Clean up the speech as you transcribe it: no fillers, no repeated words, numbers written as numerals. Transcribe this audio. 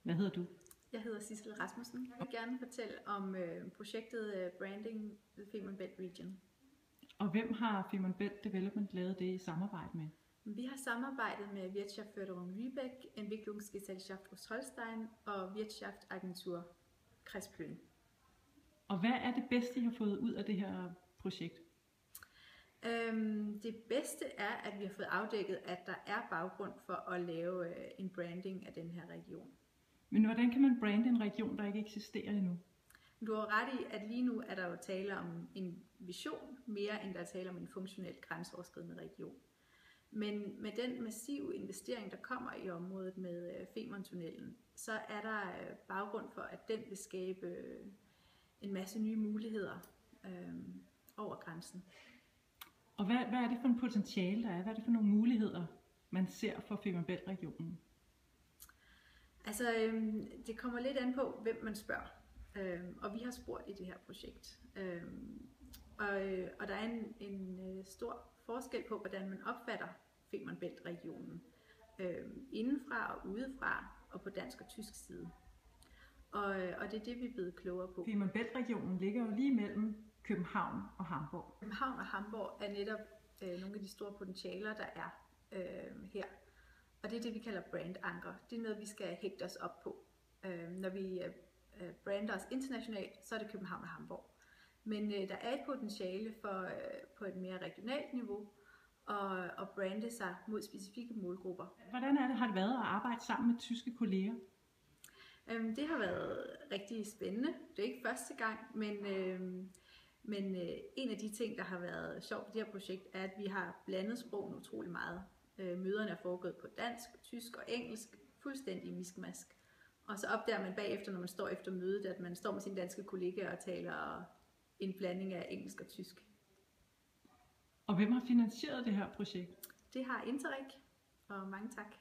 Hvad hedder du? Jeg hedder Sissel Rasmussen. Jeg vil gerne fortælle om projektet Branding the Femern Belt Region. Og hvem har Femern Belt Development lavet det i samarbejde med? Vi har samarbejdet med Wirtschaftsförderung Lübeck, Entwicklungsgesellschaft Ostholstein og Wirtschaftsagentur Kreis Plön. Og hvad er det bedste, I har fået ud af det her projekt? Det bedste er, at vi har fået afdækket, at der er baggrund for at lave en branding af den her region. Men hvordan kan man brande en region, der ikke eksisterer endnu? Du har ret i, at lige nu er der jo tale om en vision, mere end der er tale om en funktionel grænseoverskridende region. Men med den massive investering, der kommer i området med Femerntunnelen, så er der baggrund for, at den vil skabe en masse nye muligheder over grænsen. Og hvad er det for en potentiale, der er? Hvad er det for nogle muligheder, man ser for Femern Bælt-regionen? Altså, det kommer lidt an på, hvem man spørger. Og vi har spurgt i det her projekt. Og der er en stor forskel på, hvordan man opfatter Femern Bælt-regionen. Indenfra og udefra, og på dansk og tysk side. Og det er det, vi er blevet klogere på. Femern Bælt-regionen ligger jo lige mellem København og Hamborg. København og Hamborg er netop nogle af de store potentialer, der er her. Og det er det, vi kalder brandanker. Det er noget, vi skal hægte os op på. Når vi brander os internationalt, så er det København og Hamborg. Men der er et potentiale for på et mere regionalt niveau at brande sig mod specifikke målgrupper. Hvordan har det været at arbejde sammen med tyske kolleger? Det har været rigtig spændende. Det er ikke første gang, men en af de ting, der har været sjovt i det her projekt, er, at vi har blandet sprogene utrolig meget. Møderne er foregået på dansk, tysk og engelsk, fuldstændig miskmask. Og så opdager man bagefter, når man står efter mødet, at man står med sine danske kollegaer og taler en blanding af engelsk og tysk. Og hvem har finansieret det her projekt? Det har Interreg, og mange tak.